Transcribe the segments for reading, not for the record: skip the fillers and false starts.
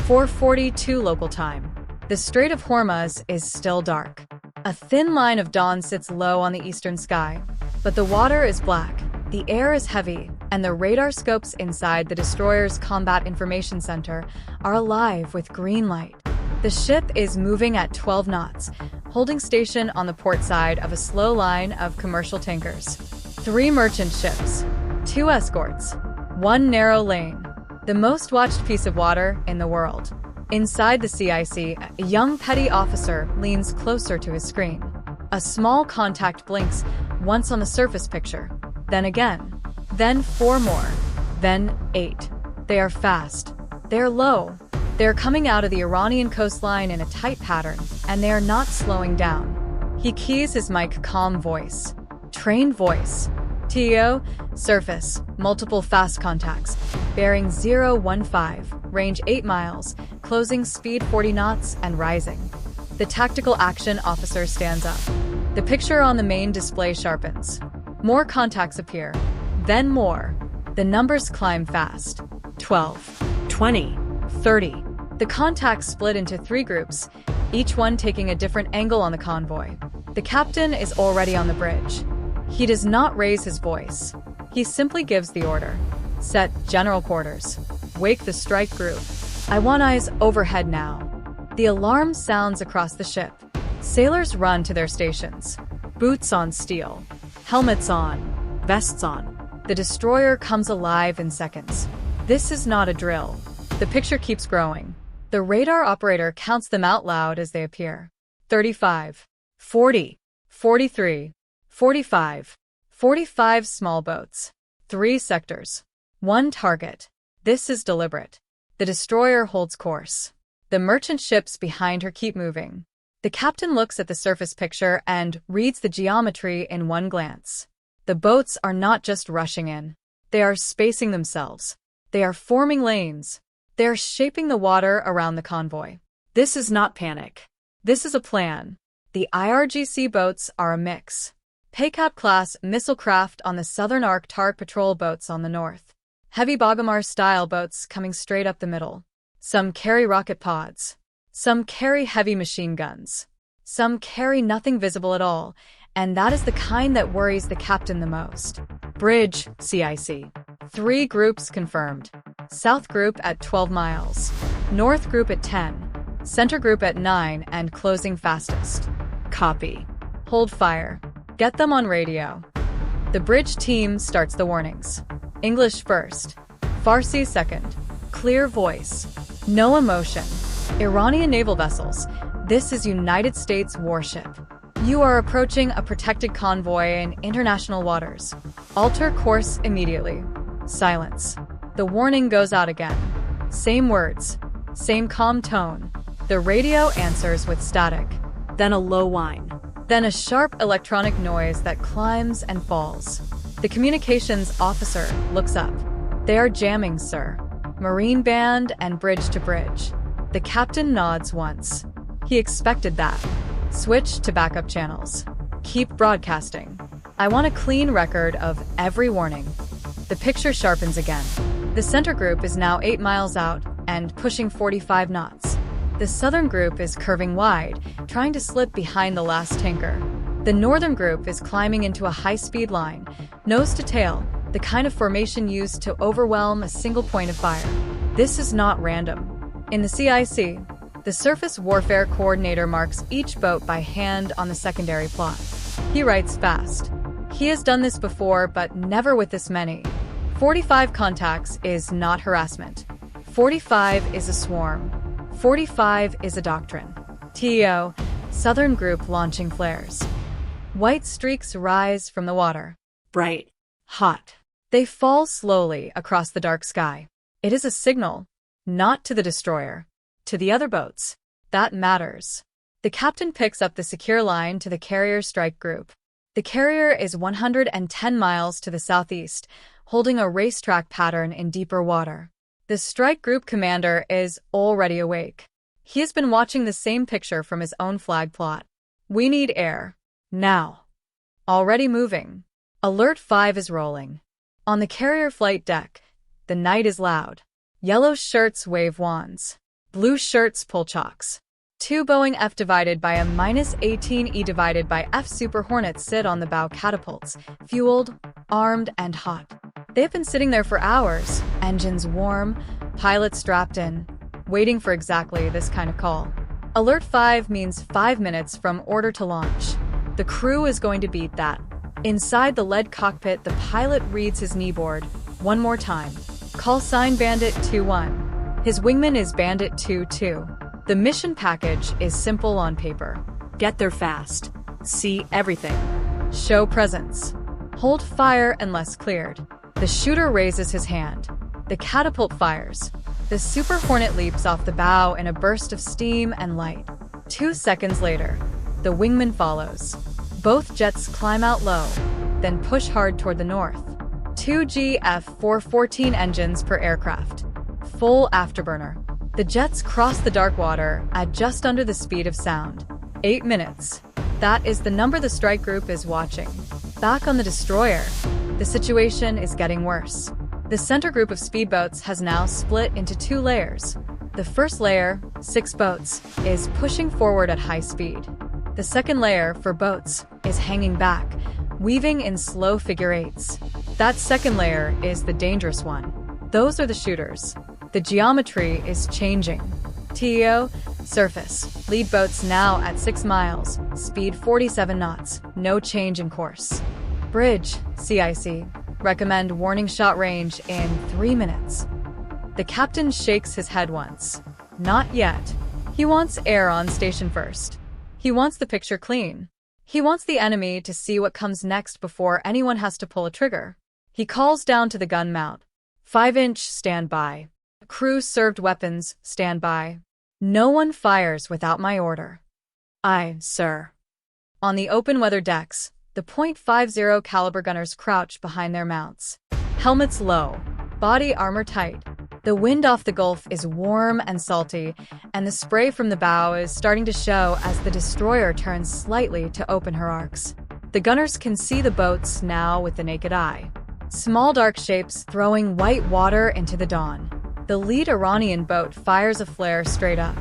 4:42 local time. The Strait of Hormuz is still dark. A thin line of dawn sits low on the eastern sky, but the water is black, the air is heavy, and the radar scopes inside the destroyer's Combat Information Center are alive with green light. The ship is moving at 12 knots, holding station on the port side of a slow line of commercial tankers. 3 merchant ships, 2 escorts, 1 narrow lane, the most watched piece of water in the world. Inside the CIC, a young petty officer leans closer to his screen. A small contact blinks once on the surface picture, then again, then 4 more, then 8. They are fast. They are low. They are coming out of the Iranian coastline in a tight pattern, and they are not slowing down. He keys his mic, calm voice. Trained voice. TO, surface, multiple fast contacts, bearing 015, range 8 miles, closing speed 40 knots and rising. The tactical action officer stands up. The picture on the main display sharpens. More contacts appear, then more. The numbers climb fast. 12, 20, 30. The contacts split into 3 groups, each one taking a different angle on the convoy. The captain is already on the bridge. He does not raise his voice. He simply gives the order. Set general quarters. Wake the strike group. I want eyes overhead now. The alarm sounds across the ship. Sailors run to their stations. Boots on steel. Helmets on. Vests on. The destroyer comes alive in seconds. This is not a drill. The picture keeps growing. The radar operator counts them out loud as they appear. 35, 40, 43, 45, 45 small boats. 3 sectors. 1 target. This is deliberate. The destroyer holds course. The merchant ships behind her keep moving. The captain looks at the surface picture and reads the geometry in one glance. The boats are not just rushing in. They are spacing themselves. They are forming lanes. They are shaping the water around the convoy. This is not panic. This is a plan. The IRGC boats are a mix. Paycap-class missile craft on the southern arc, TARC patrol boats on the north. Heavy Bogomar-style boats coming straight up the middle. Some carry rocket pods. Some carry heavy machine guns. Some carry nothing visible at all, and that is the kind that worries the captain the most. Bridge, CIC. 3 groups confirmed. South group at 12 miles. North group at 10. Center group at 9 and closing fastest. Copy. Hold fire. Get them on radio. The bridge team starts the warnings. English first. Farsi second. Clear voice. No emotion. Iranian naval vessels. This is United States warship. You are approaching a protected convoy in international waters. Alter course immediately. Silence. The warning goes out again. Same words. Same calm tone. The radio answers with static. Then a low whine. Then a sharp electronic noise that climbs and falls. The communications officer looks up. They are jamming, sir. Marine band and bridge to bridge. The captain nods once. He expected that. Switch to backup channels. Keep broadcasting. I want a clean record of every warning. The picture sharpens again. The center group is now 8 miles out and pushing 45 knots. The southern group is curving wide, trying to slip behind the last tanker. The northern group is climbing into a high-speed line, nose to tail, the kind of formation used to overwhelm a single point of fire. This is not random. In the CIC, the surface warfare coordinator marks each boat by hand on the secondary plot. He writes fast. He has done this before, but never with this many. 45 contacts is not harassment. 45 is a swarm. 45 is a doctrine. TO, southern group launching flares. White streaks rise from the water. Bright. Hot. They fall slowly across the dark sky. It is a signal, not to the destroyer, to the other boats. That matters. The captain picks up the secure line to the carrier strike group. The carrier is 110 miles to the southeast, holding a racetrack pattern in deeper water. The strike group commander is already awake. He has been watching the same picture from his own flag plot. We need air. Now. Already moving. Alert 5 is rolling. On the carrier flight deck, the night is loud. Yellow shirts wave wands. Blue shirts pull chocks. 2 Boeing F divided by a -18E divided by F Super Hornets sit on the bow catapults, fueled, armed, and hot. They've been sitting there for hours, engines warm, pilots strapped in, waiting for exactly this kind of call. Alert 5 means 5 minutes from order to launch. The crew is going to beat that. Inside the lead cockpit, the pilot reads his kneeboard. One more time. Call sign Bandit 2-1. His wingman is Bandit 2-2. The mission package is simple on paper. Get there fast. See everything. Show presence. Hold fire unless cleared. The shooter raises his hand. The catapult fires. The Super Hornet leaps off the bow in a burst of steam and light. 2 seconds later, the wingman follows. Both jets climb out low, then push hard toward the north. 2 GF414 engines per aircraft. Full afterburner. The jets cross the dark water at just under the speed of sound. 8 minutes. That is the number the strike group is watching. Back on the destroyer, the situation is getting worse. The center group of speedboats has now split into 2 layers. The first layer, 6 boats, is pushing forward at high speed. The second layer, for boats, is hanging back, weaving in slow figure eights. That second layer is the dangerous one. Those are the shooters. The geometry is changing. TEO, surface. Lead boats now at 6 miles, speed 47 knots, no change in course. Bridge, CIC. Recommend warning shot range in 3 minutes. The captain shakes his head once. Not yet. He wants air on station first. He wants the picture clean. He wants the enemy to see what comes next before anyone has to pull a trigger. He calls down to the gun mount. 5-inch, stand by. Crew served weapons, stand by. No one fires without my order. Aye, sir. On the open weather decks, the .50 caliber gunners crouch behind their mounts. Helmets low, body armor tight. The wind off the Gulf is warm and salty, and the spray from the bow is starting to show as the destroyer turns slightly to open her arcs. The gunners can see the boats now with the naked eye. Small dark shapes throwing white water into the dawn. The lead Iranian boat fires a flare straight up.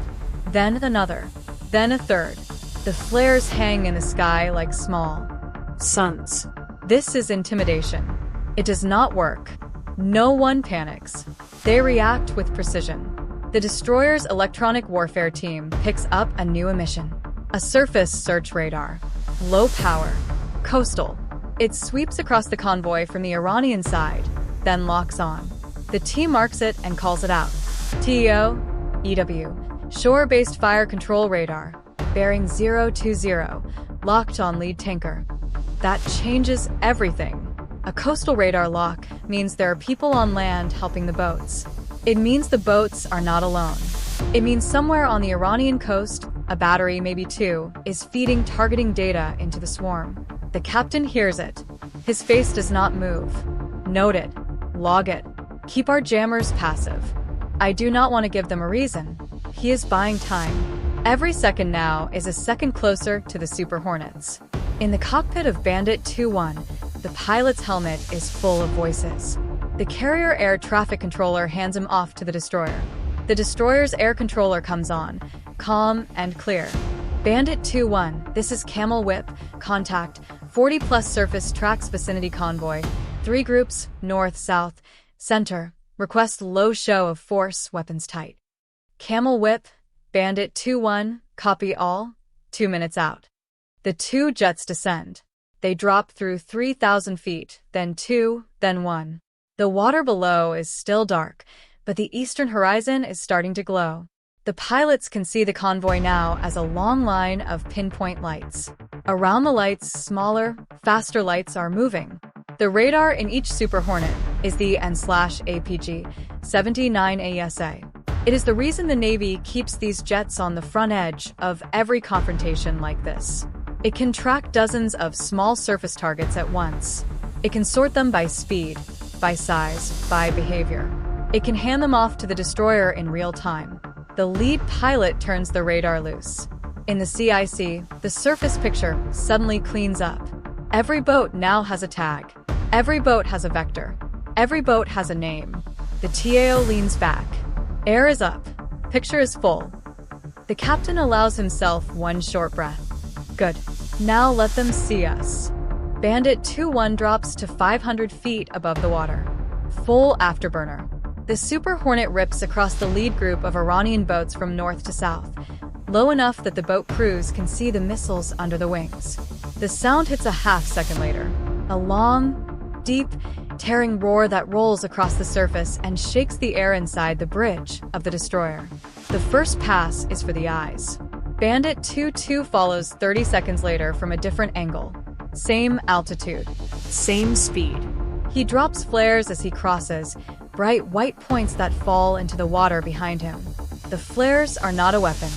Then another. Then a third. The flares hang in the sky like small suns. This is intimidation. It does not work. No one panics. They react with precision. The destroyer's electronic warfare team picks up a new mission. A surface search radar. Low power. Coastal. It sweeps across the convoy from the Iranian side, then locks on. The team marks it and calls it out. TEO, EW. Shore-based fire control radar. Bearing 020. Locked on lead tanker. That changes everything. A coastal radar lock means there are people on land helping the boats. It means the boats are not alone. It means somewhere on the Iranian coast, a battery, maybe 2, is feeding targeting data into the swarm. The captain hears it. His face does not move. Note it. Log it. Keep our jammers passive. I do not want to give them a reason. He is buying time. Every second now is a second closer to the Super Hornets. In the cockpit of Bandit 2-1, the pilot's helmet is full of voices. The carrier air traffic controller hands him off to the destroyer. The destroyer's air controller comes on, calm and clear. Bandit 2-1, this is Camel Whip, contact, 40+ surface tracks vicinity convoy, 3 groups, north, south, center, request low show of force, weapons tight. Camel Whip, Bandit 2-1, copy all, 2 minutes out. The 2 jets descend. They drop through 3,000 feet, then 2, then 1. The water below is still dark, but the eastern horizon is starting to glow. The pilots can see the convoy now as a long line of pinpoint lights. Around the lights, smaller, faster lights are moving. The radar in each Super Hornet is the N/APG 79 ASA. It is the reason the Navy keeps these jets on the front edge of every confrontation like this. It can track dozens of small surface targets at once. It can sort them by speed, by size, by behavior. It can hand them off to the destroyer in real time. The lead pilot turns the radar loose. In the CIC, the surface picture suddenly cleans up. Every boat now has a tag. Every boat has a vector. Every boat has a name. The TAO leans back. Air is up. Picture is full. The captain allows himself one short breath. Good. Now let them see us. Bandit 2-1 drops to 500 feet above the water. Full afterburner. The Super Hornet rips across the lead group of Iranian boats from north to south, low enough that the boat crews can see the missiles under the wings. The sound hits a half-second later. A long, deep, tearing roar that rolls across the surface and shakes the air inside the bridge of the destroyer. The first pass is for the eyes. Bandit 2-2 follows 30 seconds later from a different angle. Same altitude. Same speed. He drops flares as he crosses, bright white points that fall into the water behind him. The flares are not a weapon.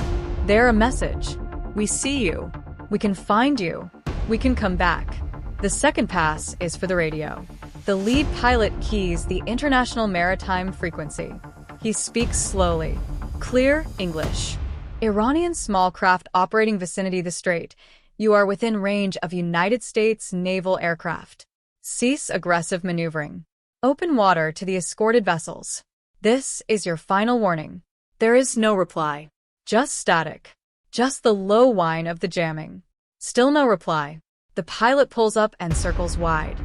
They're a message. We see you. We can find you. We can come back. The second pass is for the radio. The lead pilot keys the International Maritime Frequency. He speaks slowly. Clear English. Iranian small craft operating vicinity the strait. You are within range of United States naval aircraft. Cease aggressive maneuvering. Open water to the escorted vessels. This is your final warning. There is no reply. Just static. Just the low whine of the jamming. Still no reply. The pilot pulls up and circles wide.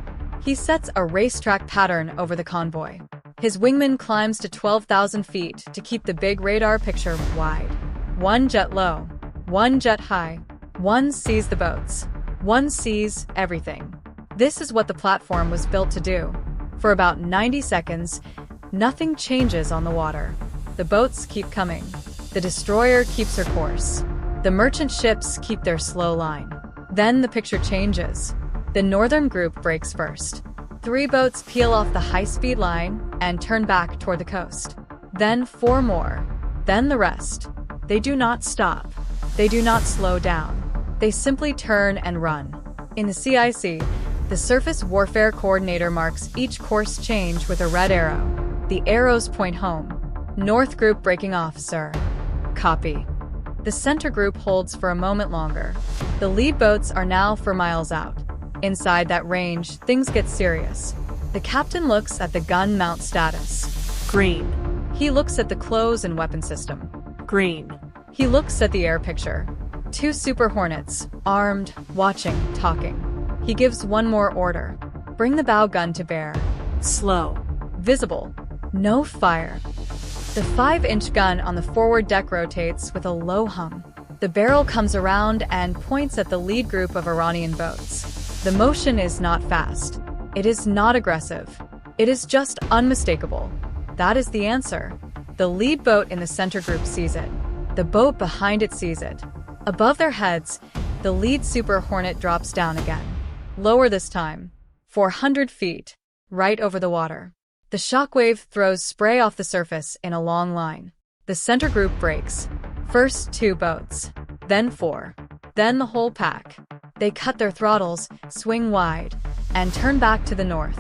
He sets a racetrack pattern over the convoy. His wingman climbs to 12,000 feet to keep the big radar picture wide. One jet low. One jet high. One sees the boats. One sees everything. This is what the platform was built to do. For about 90 seconds, nothing changes on the water. The boats keep coming. The destroyer keeps her course. The merchant ships keep their slow line. Then the picture changes. The northern group breaks first. 3 boats peel off the high-speed line and turn back toward the coast. Then 4 more. Then the rest. They do not stop. They do not slow down. They simply turn and run. In the CIC, the Surface Warfare Coordinator marks each course change with a red arrow. The arrows point home. North group breaking off, sir. Copy. The center group holds for a moment longer. The lead boats are now 4 miles out. Inside that range, things get serious. The captain looks at the gun mount status. Green. He looks at the close and weapon system. Green. He looks at the air picture. 2 Super Hornets, armed, watching, talking. He gives one more order. Bring the bow gun to bear. Slow. Visible. No fire. The 5-inch gun on the forward deck rotates with a low hum. The barrel comes around and points at the lead group of Iranian boats. The motion is not fast. It is not aggressive. It is just unmistakable. That is the answer. The lead boat in the center group sees it. The boat behind it sees it. Above their heads, the lead Super Hornet drops down again. Lower this time. 400 feet. Right over the water. The shockwave throws spray off the surface in a long line. The center group breaks. First 2 boats. Then 4. Then the whole pack. They cut their throttles, swing wide, and turn back to the north.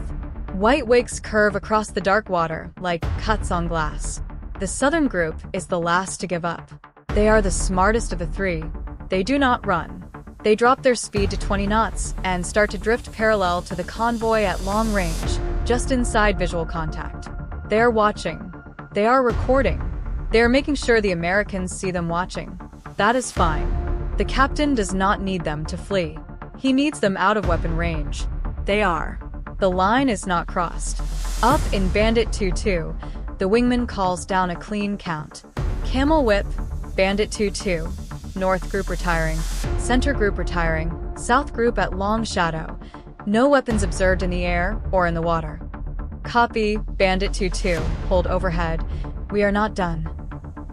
White wakes curve across the dark water like cuts on glass. The southern group is the last to give up. They are the smartest of the 3. They do not run. They drop their speed to 20 knots and start to drift parallel to the convoy at long range, just inside visual contact. They are watching. They are recording. They are making sure the Americans see them watching. That is fine. The captain does not need them to flee. He needs them out of weapon range. They are. The line is not crossed. Up in Bandit 2-2, the wingman calls down a clean count. Camel whip, Bandit 2-2, North group retiring, Center group retiring, South group at long shadow. No weapons observed in the air or in the water. Copy, Bandit 2-2, hold overhead. We are not done.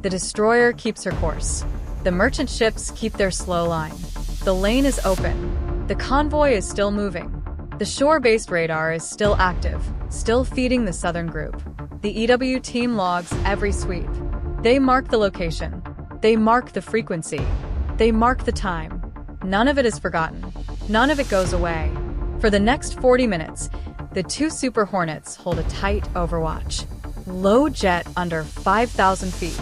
The destroyer keeps her course. The merchant ships keep their slow line. The lane is open. The convoy is still moving. The shore-based radar is still active, still feeding the southern group. The EW team logs every sweep. They mark the location. They mark the frequency. They mark the time. None of it is forgotten. None of it goes away. For the next 40 minutes, the 2 Super Hornets hold a tight overwatch. Low jet under 5,000 feet.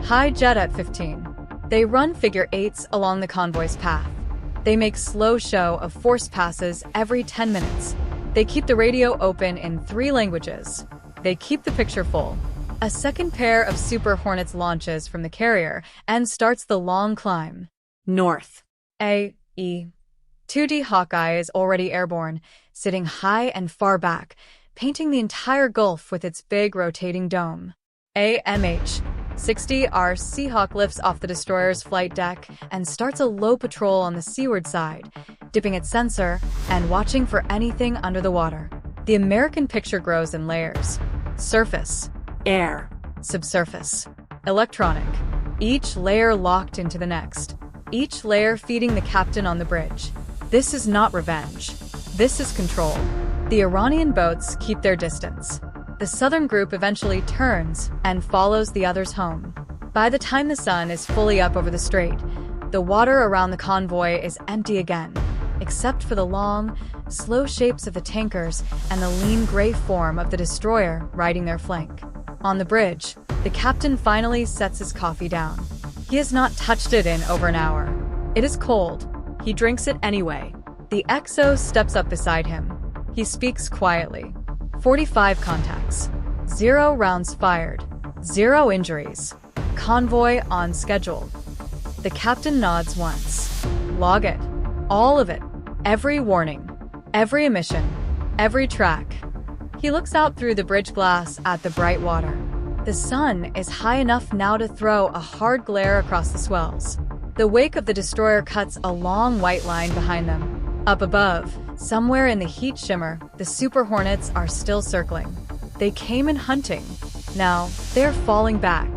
High jet at 15. They run figure 8s along the convoy's path. They make slow show of forced passes every 10 minutes. They keep the radio open in 3 languages. They keep the picture full. A second pair of Super Hornets launches from the carrier and starts the long climb. North. A-E-2D Hawkeye is already airborne, sitting high and far back, painting the entire Gulf with its big rotating dome. AMH-60R Seahawk lifts off the destroyer's flight deck and starts a low patrol on the seaward side, dipping its sensor and watching for anything under the water. The American picture grows in layers. Surface, air, subsurface, electronic, each layer locked into the next, each layer feeding the captain on the bridge. This is not revenge. This is control. The Iranian boats keep their distance. The southern group eventually turns and follows the others home. By the time the sun is fully up over the strait, the water around the convoy is empty again, except for the long, slow shapes of the tankers and the lean gray form of the destroyer riding their flank. On the bridge, the captain finally sets his coffee down. He has not touched it in over an hour. It is cold. He drinks it anyway. The XO steps up beside him. He speaks quietly. 45 contacts. 0 rounds fired. 0 injuries. Convoy on schedule. The captain nods once. Log it. All of it. Every warning. Every emission. Every track. He looks out through the bridge glass at the bright water. The sun is high enough now to throw a hard glare across the swells. The wake of the destroyer cuts a long white line behind them. Up above, somewhere in the heat shimmer, the Super Hornets are still circling. They came in hunting. Now, they're falling back.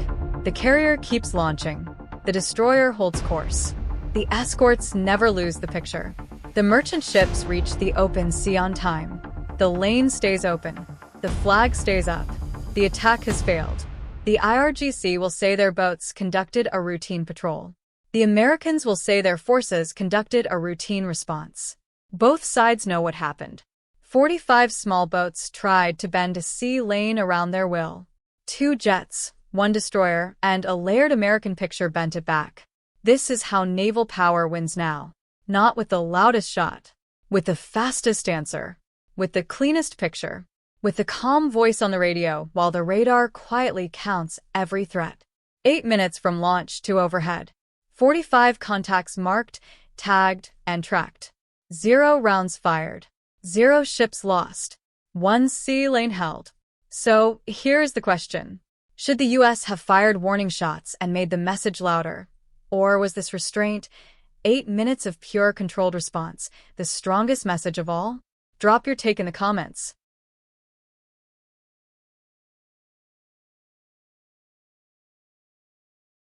The carrier keeps launching. The destroyer holds course. The escorts never lose the picture. The merchant ships reach the open sea on time. The lane stays open. The flag stays up. The attack has failed. The IRGC will say their boats conducted a routine patrol. The Americans will say their forces conducted a routine response. Both sides know what happened. 45 small boats tried to bend a sea lane around their will. 2 jets, 1 destroyer, and a layered American picture bent it back. This is how naval power wins now. Not with the loudest shot. With the fastest answer. With the cleanest picture. With the calm voice on the radio while the radar quietly counts every threat. 8 minutes from launch to overhead. 45 contacts marked, tagged, and tracked. 0 rounds fired. 0 ships lost. 1 sea lane held. So, here's the question. Should the US have fired warning shots and made the message louder? Or was this restraint, 8 minutes of pure controlled response, the strongest message of all? Drop your take in the comments.